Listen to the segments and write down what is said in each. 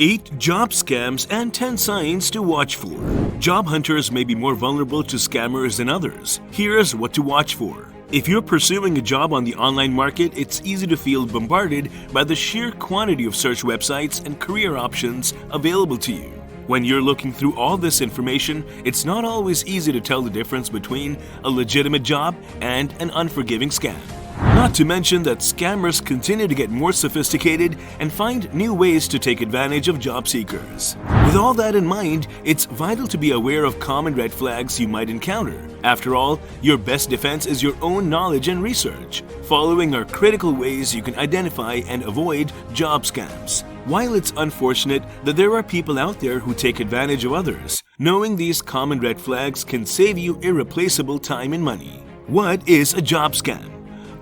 8 job scams and 10 signs to watch for. Job hunters may be more vulnerable to scammers than others. Here's what to watch for. If you're pursuing a job on the online market, it's easy to feel bombarded by the sheer quantity of search websites and career options available to you. When you're looking through all this information, it's not always easy to tell the difference between a legitimate job and an unforgiving scam. Not to mention that scammers continue to get more sophisticated and find new ways to take advantage of job seekers. With all that in mind, it's vital to be aware of common red flags you might encounter. After all, your best defense is your own knowledge and research. Following are critical ways you can identify and avoid job scams. While it's unfortunate that there are people out there who take advantage of others, knowing these common red flags can save you irreplaceable time and money. What is a job scam?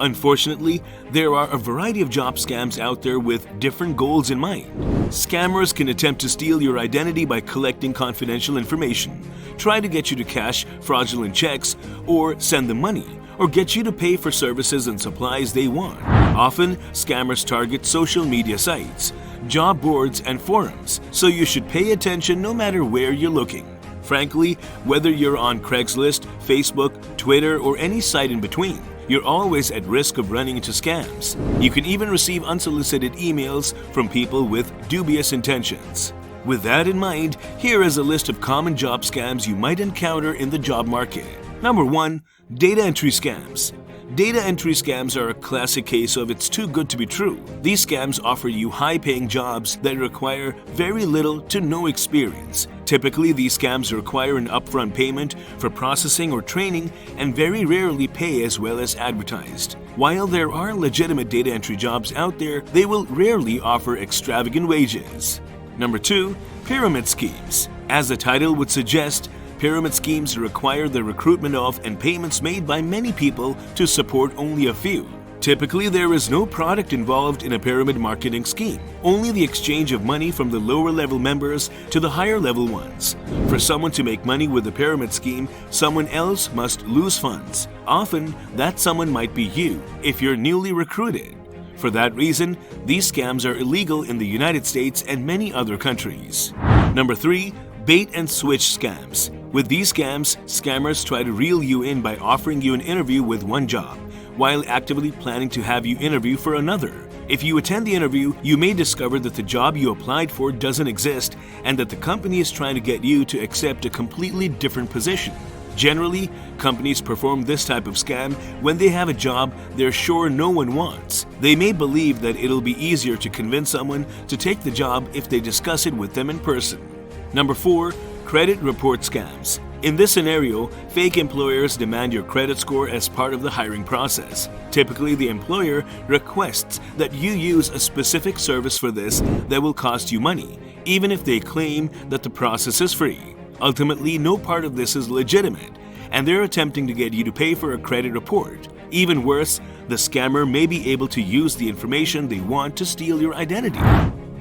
Unfortunately, there are a variety of job scams out there with different goals in mind. Scammers can attempt to steal your identity by collecting confidential information, try to get you to cash fraudulent checks or send them money, or get you to pay for services and supplies they want. Often, scammers target social media sites, job boards, and forums, so you should pay attention no matter where you're looking. Frankly, whether you're on Craigslist, Facebook, Twitter, or any site in between, you're always at risk of running into scams. You can even receive unsolicited emails from people with dubious intentions. With that in mind, here is a list of common job scams you might encounter in the job market. Number 1. Data entry scams. Data entry scams are a classic case of it's too good to be true. These scams offer you high-paying jobs that require very little to no experience. Typically, these scams require an upfront payment for processing or training and very rarely pay as well as advertised. While there are legitimate data entry jobs out there, they will rarely offer extravagant wages. Number 2. Pyramid schemes. As the title would suggest, pyramid schemes require the recruitment of and payments made by many people to support only a few. Typically, there is no product involved in a pyramid marketing scheme, only the exchange of money from the lower-level members to the higher-level ones. For someone to make money with a pyramid scheme, someone else must lose funds. Often, that someone might be you if you're newly recruited. For that reason, these scams are illegal in the United States and many other countries. Number 3. Bait and switch scams. With these scams, scammers try to reel you in by offering you an interview with one job, while actively planning to have you interview for another. If you attend the interview, you may discover that the job you applied for doesn't exist and that the company is trying to get you to accept a completely different position. Generally, companies perform this type of scam when they have a job they're sure no one wants. They may believe that it'll be easier to convince someone to take the job if they discuss it with them in person. Number 4. Credit report scams. In this scenario, fake employers demand your credit score as part of the hiring process. Typically, the employer requests that you use a specific service for this that will cost you money, even if they claim that the process is free. Ultimately, no part of this is legitimate, and they're attempting to get you to pay for a credit report. Even worse, the scammer may be able to use the information they want to steal your identity.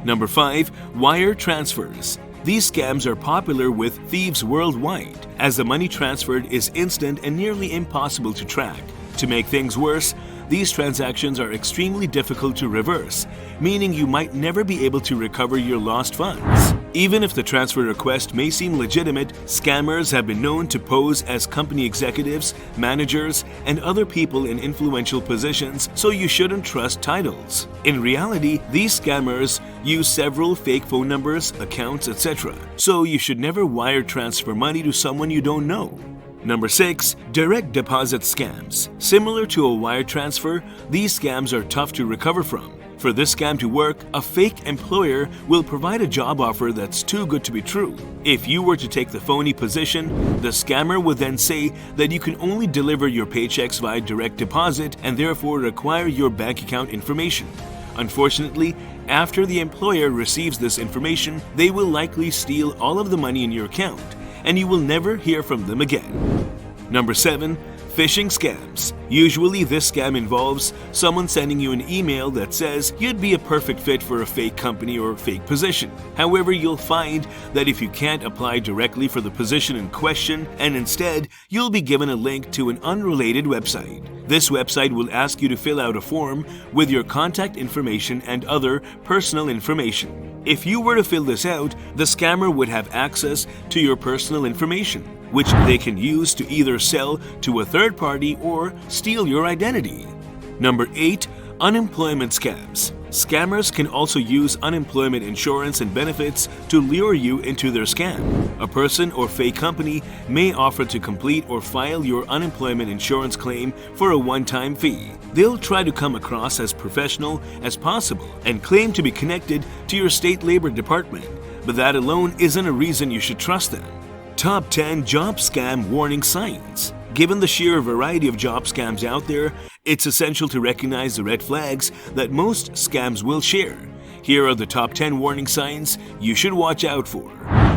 Number 5. Wire transfers. These scams are popular with thieves worldwide, as the money transferred is instant and nearly impossible to track. To make things worse, these transactions are extremely difficult to reverse, meaning you might never be able to recover your lost funds. Even if the transfer request may seem legitimate, scammers have been known to pose as company executives, managers, and other people in influential positions, so you shouldn't trust titles. In reality, these scammers use several fake phone numbers, accounts, etc., so you should never wire transfer money to someone you don't know. Number 6. Direct deposit scams. Similar to a wire transfer, these scams are tough to recover from. For this scam to work, a fake employer will provide a job offer that's too good to be true. If you were to take the phony position, the scammer would then say that you can only deliver your paychecks via direct deposit and therefore require your bank account information. Unfortunately, after the employer receives this information, they will likely steal all of the money in your account, and you will never hear from them again. Number 7. Phishing scams. Usually this scam involves someone sending you an email that says you'd be a perfect fit for a fake company or fake position. However, you'll find that if you can't apply directly for the position in question, and instead you'll be given a link to an unrelated website. This website will ask you to fill out a form with your contact information and other personal information. If you were to fill this out, the scammer would have access to your personal information, which they can use to either sell to a third party or steal your identity. Number 8. Unemployment scams. Scammers can also use unemployment insurance and benefits to lure you into their scam. A person or fake company may offer to complete or file your unemployment insurance claim for a one-time fee. They'll try to come across as professional as possible and claim to be connected to your state labor department, but that alone isn't a reason you should trust them. Top 10 Job Scam Warning Signs. Given the sheer variety of job scams out there, it's essential to recognize the red flags that most scams will share. Here are the top 10 warning signs you should watch out for.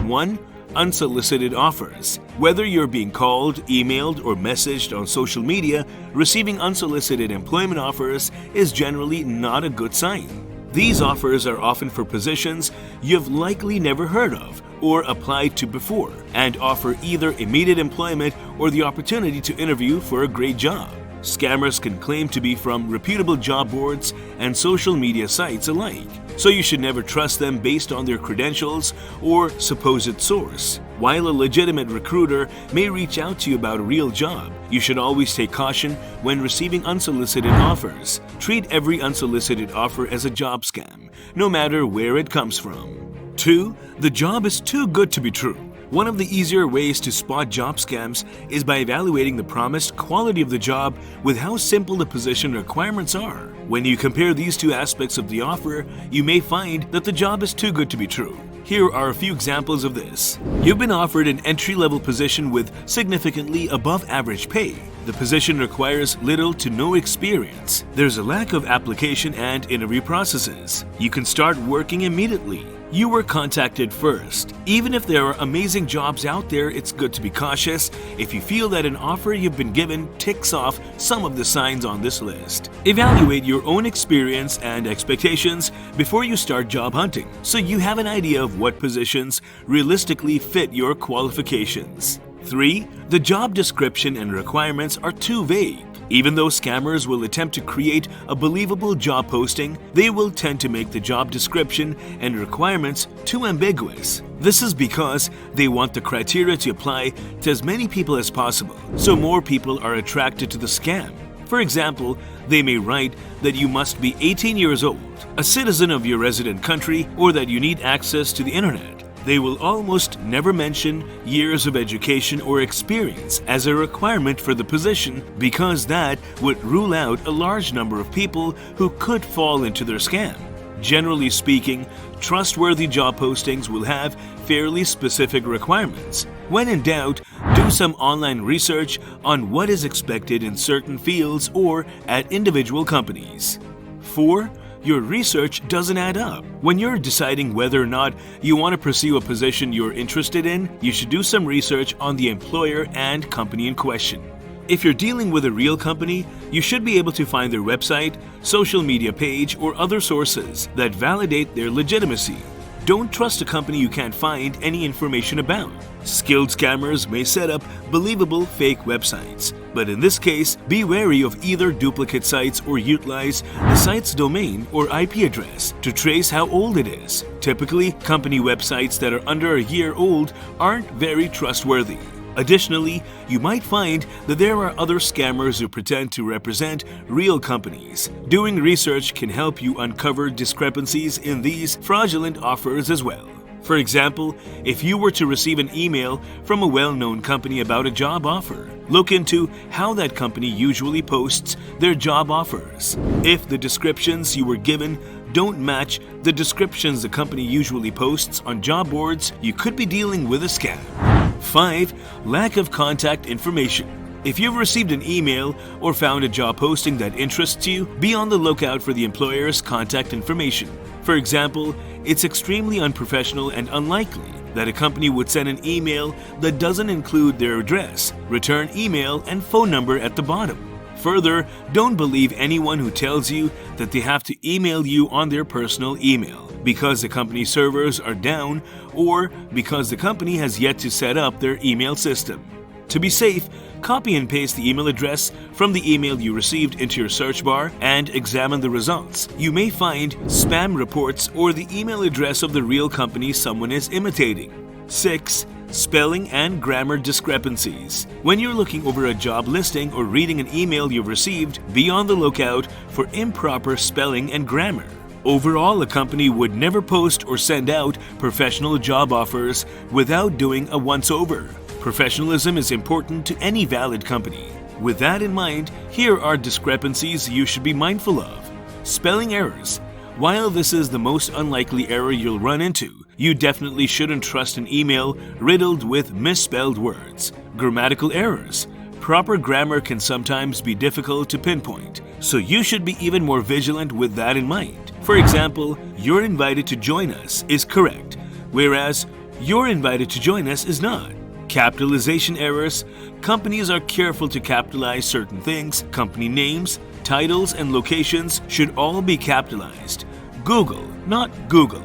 1. Unsolicited offers. Whether you're being called, emailed, or messaged on social media, receiving unsolicited employment offers is generally not a good sign. These offers are often for positions you've likely never heard of or applied to before, and offer either immediate employment or the opportunity to interview for a great job. Scammers can claim to be from reputable job boards and social media sites alike, so you should never trust them based on their credentials or supposed source. While a legitimate recruiter may reach out to you about a real job, you should always take caution when receiving unsolicited offers. Treat every unsolicited offer as a job scam, no matter where it comes from. 2. The job is too good to be true. One of the easier ways to spot job scams is by evaluating the promised quality of the job with how simple the position requirements are. When you compare these two aspects of the offer, you may find that the job is too good to be true. Here are a few examples of this. You've been offered an entry-level position with significantly above average pay. The position requires little to no experience. There's a lack of application and interview processes. You can start working immediately. You were contacted first. Even if there are amazing jobs out there, it's good to be cautious if you feel that an offer you've been given ticks off some of the signs on this list. Evaluate your own experience and expectations before you start job hunting, so you have an idea of what positions realistically fit your qualifications. 3. The job description and requirements are too vague. Even though scammers will attempt to create a believable job posting, they will tend to make the job description and requirements too ambiguous. This is because they want the criteria to apply to as many people as possible, so more people are attracted to the scam. For example, they may write that you must be 18 years old, a citizen of your resident country, or that you need access to the internet. They will almost never mention years of education or experience as a requirement for the position, because that would rule out a large number of people who could fall into their scam. Generally speaking, trustworthy job postings will have fairly specific requirements. When in doubt, do some online research on what is expected in certain fields or at individual companies. 4. Your research doesn't add up. When you're deciding whether or not you want to pursue a position you're interested in, you should do some research on the employer and company in question. If you're dealing with a real company, you should be able to find their website, social media page, or other sources that validate their legitimacy. Don't trust a company you can't find any information about. Skilled scammers may set up believable fake websites, but in this case, be wary of either duplicate sites or utilize the site's domain or IP address to trace how old it is. Typically, company websites that are under a year old aren't very trustworthy. Additionally, you might find that there are other scammers who pretend to represent real companies. Doing research can help you uncover discrepancies in these fraudulent offers as well. For example, if you were to receive an email from a well-known company about a job offer, look into how that company usually posts their job offers. If the descriptions you were given don't match the descriptions the company usually posts on job boards, you could be dealing with a scam. 5. Lack of contact information. If you've received an email or found a job posting that interests you, be on the lookout for the employer's contact information. For example, it's extremely unprofessional and unlikely that a company would send an email that doesn't include their address, return email, and phone number at the bottom. Further, don't believe anyone who tells you that they have to email you on their personal email because the company servers are down or because the company has yet to set up their email system. To be safe, copy and paste the email address from the email you received into your search bar and examine the results. You may find spam reports or the email address of the real company someone is imitating. 6. Spelling and grammar discrepancies. When you're looking over a job listing or reading an email you've received, be on the lookout for improper spelling and grammar. Overall, a company would never post or send out professional job offers without doing a once-over. Professionalism is important to any valid company. With that in mind, here are discrepancies you should be mindful of. Spelling errors. While this is the most unlikely error you'll run into, you definitely shouldn't trust an email riddled with misspelled words. Grammatical errors. Proper grammar can sometimes be difficult to pinpoint, so you should be even more vigilant with that in mind. For example, "You're invited to join us" is correct, whereas "You're invited to join us" is not. Capitalization errors. Companies are careful to capitalize certain things. Company names, titles, and locations should all be capitalized. Google, not Google.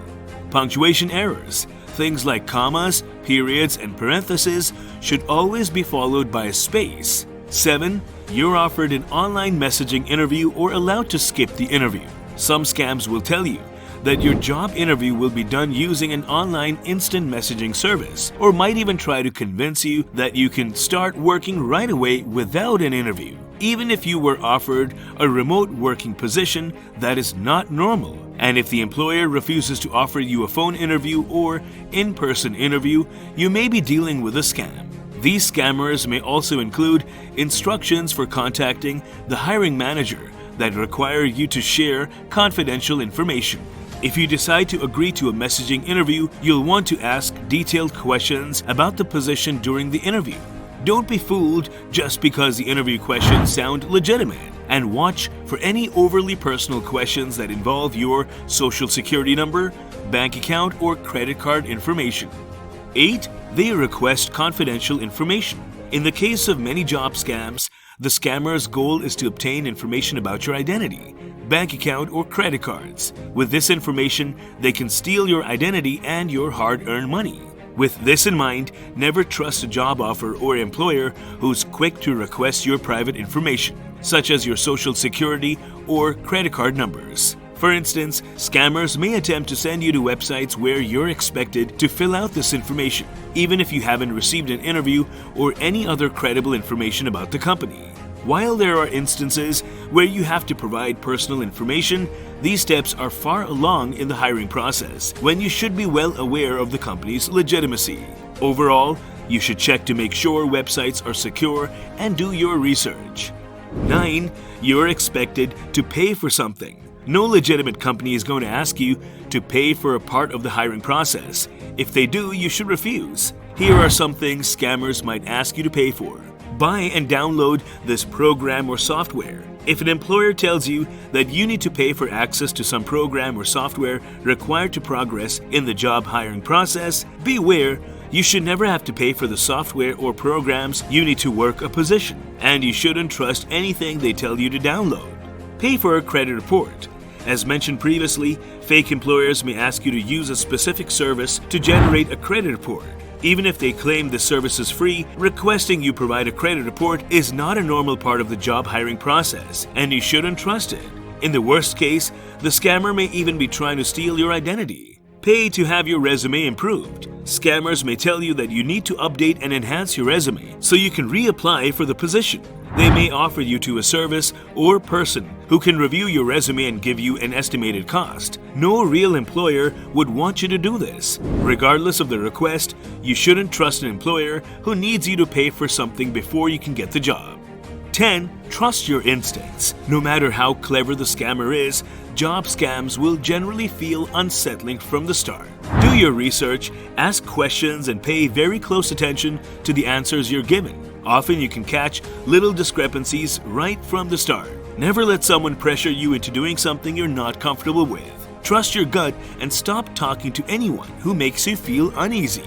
Punctuation errors. Things like commas, periods, and parentheses should always be followed by a space. 7. You're offered an online messaging interview or allowed to skip the interview. Some scams will tell you that your job interview will be done using an online instant messaging service, or might even try to convince you that you can start working right away without an interview. Even if you were offered a remote working position, that is not normal. And if the employer refuses to offer you a phone interview or in-person interview, you may be dealing with a scam. These scammers may also include instructions for contacting the hiring manager that require you to share confidential information. If you decide to agree to a messaging interview, you'll want to ask detailed questions about the position during the interview. Don't be fooled just because the interview questions sound legitimate, and watch for any overly personal questions that involve your social security number, bank account, or credit card information. 8. They request confidential information. In the case of many job scams, the scammer's goal is to obtain information about your identity, bank account, or credit cards. With this information, they can steal your identity and your hard-earned money. With this in mind, never trust a job offer or employer who's quick to request your private information, such as your social security or credit card numbers. For instance, scammers may attempt to send you to websites where you're expected to fill out this information, even if you haven't received an interview or any other credible information about the company. While there are instances where you have to provide personal information, these steps are far along in the hiring process when you should be well aware of the company's legitimacy. Overall, you should check to make sure websites are secure and do your research. 9. You're expected to pay for something. No legitimate company is going to ask you to pay for a part of the hiring process. If they do, you should refuse. Here are some things scammers might ask you to pay for. Buy and download this program or software. If an employer tells you that you need to pay for access to some program or software required to progress in the job hiring process, beware. You should never have to pay for the software or programs you need to work a position, and you shouldn't trust anything they tell you to download. Pay for a credit report. As mentioned previously, fake employers may ask you to use a specific service to generate a credit report. Even if they claim the service is free, requesting you provide a credit report is not a normal part of the job hiring process, and you shouldn't trust it. In the worst case, the scammer may even be trying to steal your identity. Pay to have your resume improved. Scammers may tell you that you need to update and enhance your resume so you can reapply for the position. They may offer you to a service or person who can review your resume and give you an estimated cost. No real employer would want you to do this. Regardless of the request, you shouldn't trust an employer who needs you to pay for something before you can get the job. 10. Trust your instincts. No matter how clever the scammer is, job scams will generally feel unsettling from the start. Do your research, ask questions, and pay very close attention to the answers you're given. Often you can catch little discrepancies right from the start. Never let someone pressure you into doing something you're not comfortable with. Trust your gut and stop talking to anyone who makes you feel uneasy.